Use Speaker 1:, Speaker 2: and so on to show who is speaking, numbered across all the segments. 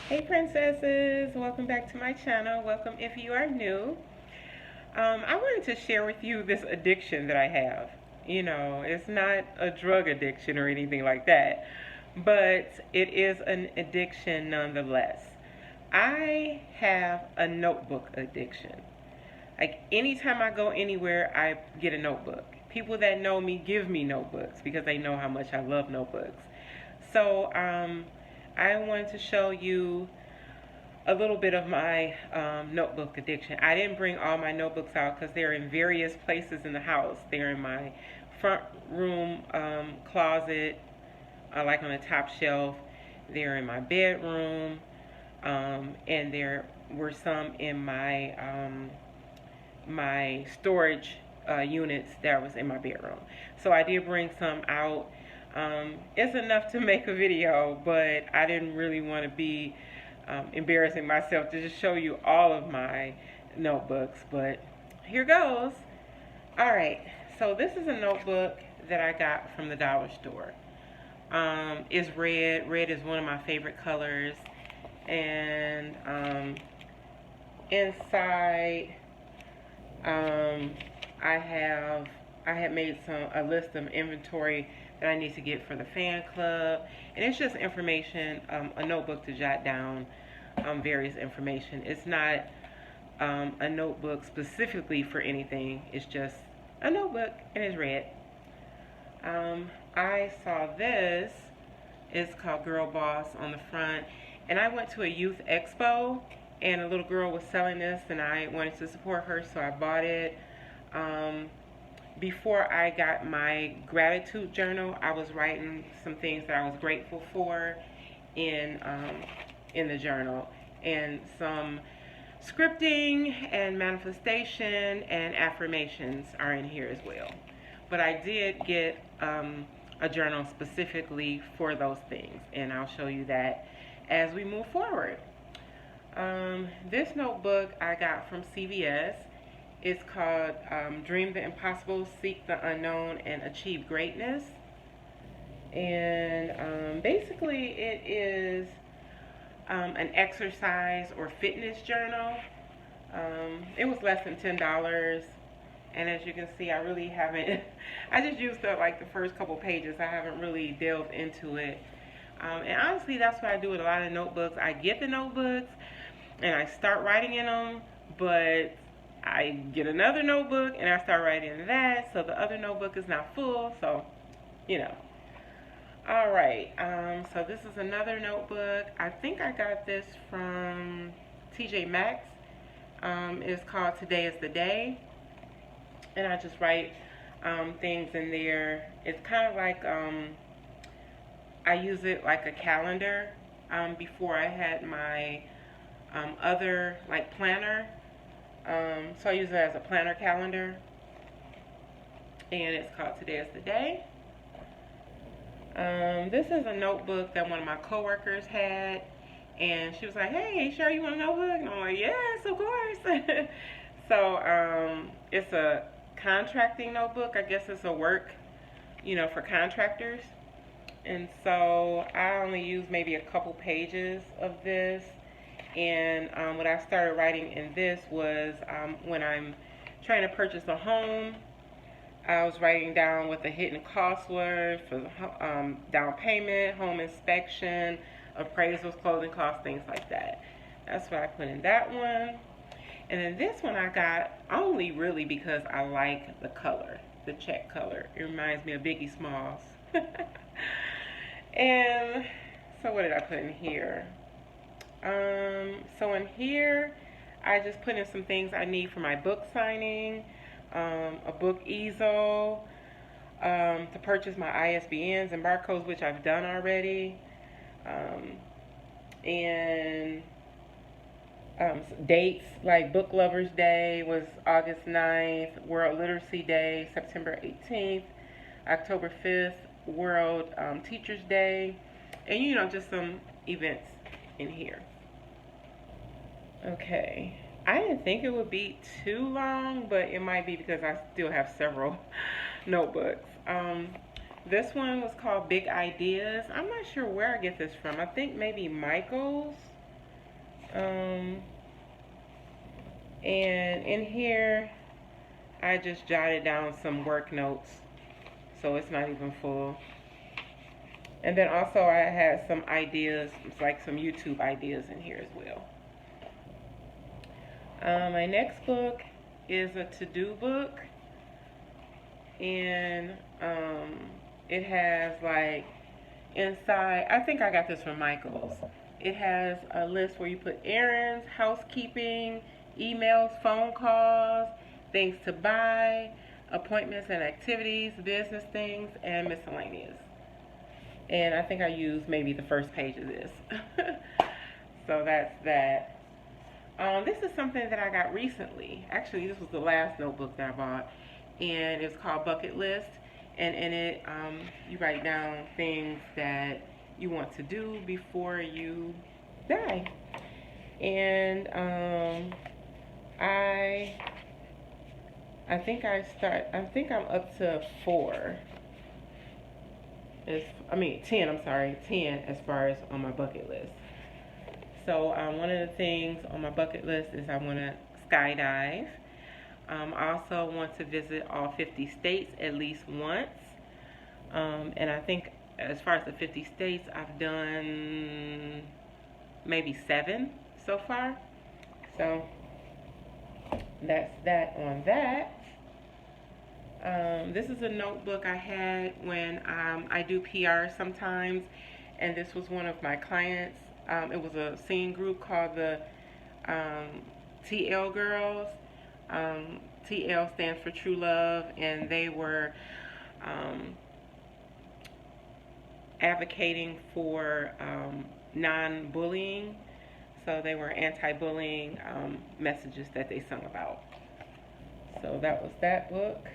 Speaker 1: Hey princesses, welcome back to my channel. Welcome if you are new. I wanted to share with you this addiction that I have. You know, it's not a drug addiction or anything like that, but it is an addiction nonetheless. I have a notebook addiction. Like anytime I go anywhere, I get a notebook. People that know me give me notebooks because they know how much I love notebooks. So I wanted to show you a little bit of my notebook addiction. I didn't bring all my notebooks out because they're in various places in the house. They're in my front room closet, like on the top shelf. They're in my bedroom, and there were some in my storage units that was in my bedroom. So I did bring some out. It's enough to make a video, but I didn't really want to be embarrassing myself to just show you all of my notebooks, but here goes. All right, so this is a notebook that I got from the dollar store. It's red. Red is one of my favorite colors, and inside I had made a list of inventory that I need to get for the fan club, and it's just information, a notebook to jot down various information. It's not a notebook specifically for anything. It's just a notebook, and it's red. I saw this. It's called Girl Boss on the front, and I went to a youth expo, and a little girl was selling this, and I wanted to support her, so I bought it. Before I got my gratitude journal, I was writing some things that I was grateful for in the journal, and some scripting and manifestation and affirmations are in here as well. But I did get a journal specifically for those things, and I'll show you that as we move forward. This notebook I got from CVS. It's called Dream the Impossible, Seek the Unknown, and Achieve Greatness. And basically it is an exercise or fitness journal. It was less than $10. And as you can see, I really haven't, I just used up like the first couple pages. I haven't really delved into it. And honestly, that's what I do with a lot of notebooks. I get the notebooks and I start writing in them, but I get another notebook and I start writing in that, so the other notebook is now full, so, you know. All right, so this is another notebook. I think I got this from TJ Maxx. It's called Today is the Day, and I just write things in there. It's kind of like, I use it like a calendar. Before I had my other like planner, so I use it as a planner calendar, and it's called Today is the Day. This is a notebook that one of my coworkers had, and she was like, "Hey, sure you want a notebook?" And I'm like, "Yes, of course." So it's a contracting notebook. I guess it's a work, for contractors. And so I only used maybe a couple pages of this. And what I started writing in this was when I'm trying to purchase a home, I was writing down what the hidden costs were for the down payment, home inspection, appraisals, closing costs, things like that. That's what I put in that one. And then this one I got only really because I like the color, the check color. It reminds me of Biggie Smalls. And so what did I put in here? So in here, I just put in some things I need for my book signing, a book easel, to purchase my ISBNs and barcodes, which I've done already, and dates like Book Lovers Day was August 9th, World Literacy Day, September 18th, October 5th, World Teachers Day, and just some events in here. Okay, I didn't think it would be too long, but it might be because I still have several notebooks. This one was called Big Ideas. I'm not sure where I get this from. I think maybe Michael's. Um, and in here, I just jotted down some work notes, so it's not even full. And then also I had some ideas, like some YouTube ideas in here as well. My next book is a to-do book, and it has like inside, I think I got this from Michael's. It has a list where you put errands, housekeeping, emails, phone calls, things to buy, appointments and activities, business things, and miscellaneous. And I think I used maybe the first page of this. So that's that. This is something that I got recently. Actually, this was the last notebook that I bought, and it's called Bucket List. And in it, you write down things that you want to do before you die. And I think I'm up to 10, I'm sorry, 10 as far as on my bucket list. So one of the things on my bucket list is I want to skydive. I also want to visit all 50 states at least once. And I think as far as the 50 states, I've done maybe 7 so far. So that's that on that. This is a notebook I had when I do PR sometimes, and this was one of my clients. It was a singing group called the TL Girls. TL stands for True Love, and they were advocating for non-bullying. So they were anti-bullying messages that they sung about. So that was that book.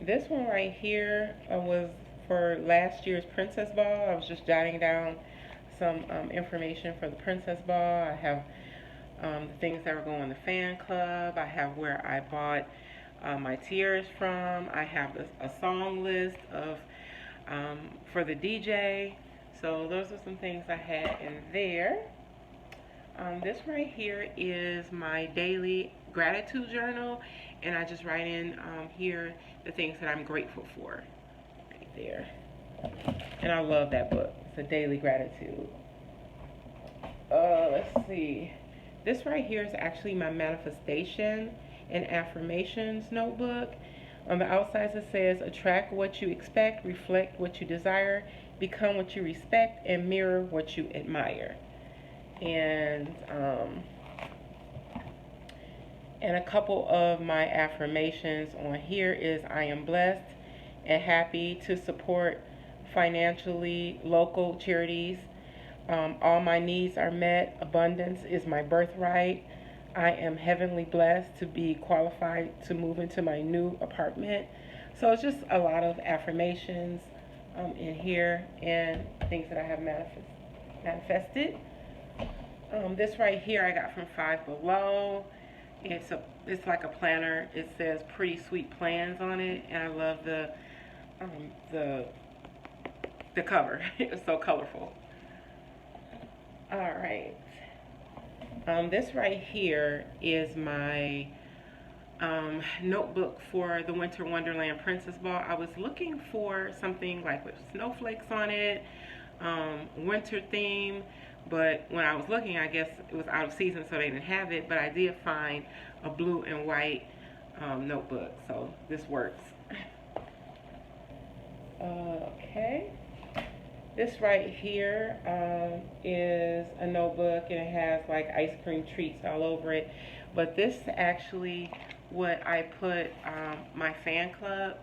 Speaker 1: This one right here was for last year's Princess Ball. I was just jotting down some information for the Princess Ball. I have the things that were going in the fan club. I have where I bought my tiaras from. I have a song list of for the DJ. So those are some things I had in there. This right here is my daily gratitude journal, and I just write in here the things that I'm grateful for right there. And I love that book. It's a daily gratitude. Let's see. This right here is actually my manifestation and affirmations notebook. On the outside it says, attract what you expect, reflect what you desire, become what you respect, and mirror what you admire. And a couple of my affirmations on here is, I am blessed and happy to support financially local charities. All my needs are met. Abundance is my birthright. I am heavenly blessed to be qualified to move into my new apartment. So it's just a lot of affirmations in here and things that I have manifested. This right here I got from Five Below. It's like a planner. It says pretty sweet plans on it, and I love the cover. It's so colorful. All right. This right here is my notebook for the Winter Wonderland Princess Ball. I was looking for something like with snowflakes on it, winter theme, but when I was looking, I guess it was out of season, so they didn't have it, but I did find a blue and white notebook, so this works. Okay. This right here is a notebook, and it has like ice cream treats all over it. But this is actually what I put my fan club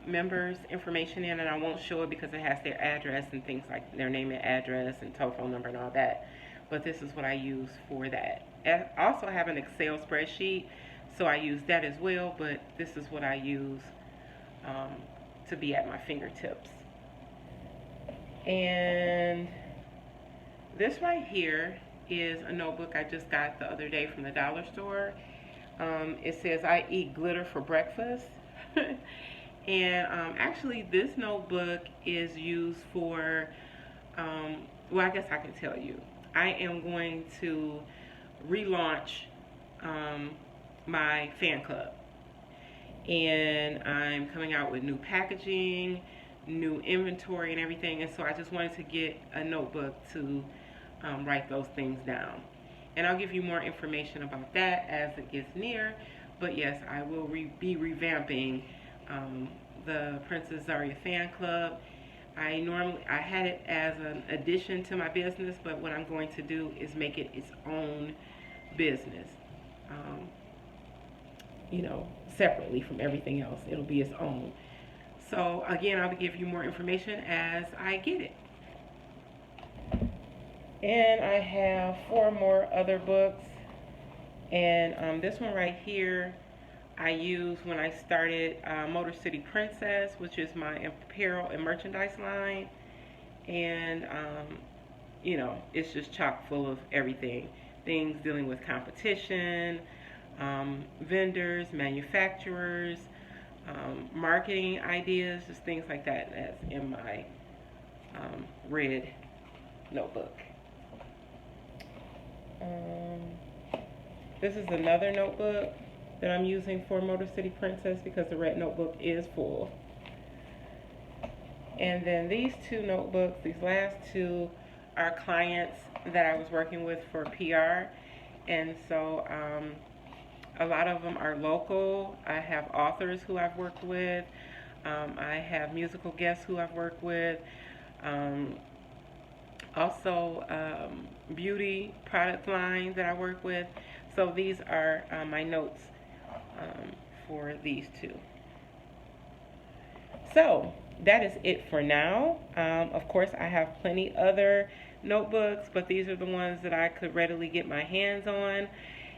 Speaker 1: members' information in, and I won't show it because it has their address and things like their name and address and telephone number and all that. But this is what I use for that. I also have an Excel spreadsheet, so I use that as well, but this is what I use to be at my fingertips. And this right here is a notebook I just got the other day from the dollar store. It says, I eat glitter for breakfast. And actually, this notebook is used for, well, I guess I can tell you. I am going to relaunch my fan club. And I'm coming out with new packaging, new inventory, and everything. And so I just wanted to get a notebook to write those things down. And I'll give you more information about that as it gets near. But yes, I will be revamping the Princess Zaria fan club. I had it as an addition to my business, but what I'm going to do is make it its own business. You know, separately from everything else. It'll be its own. So again, I'll give you more information as I get it. And I have 4 more other books. And this one right here, I used when I started Motor City Princess, which is my apparel and merchandise line. And, you know, it's just chock full of everything. Things dealing with competition, vendors, manufacturers, marketing ideas, just things like that. That's in my red notebook. This is another notebook that I'm using for Motor City Princess because the red notebook is full. And then these 2 notebooks, these last 2 are clients that I was working with for PR. And so a lot of them are local. I have authors who I've worked with. I have musical guests who I've worked with. Also beauty product line that I work with. So these are my notes for these 2. So that is it for now. Of course, I have plenty other notebooks, but these are the ones that I could readily get my hands on.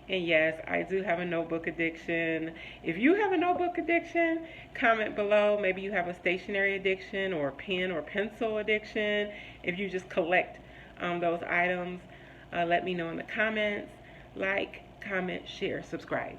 Speaker 1: And yes, I do have a notebook addiction. If you have a notebook addiction, comment below. Maybe you have a stationery addiction or pen or pencil addiction. If you just collect those items, let me know in the comments. Like, comment, share, subscribe.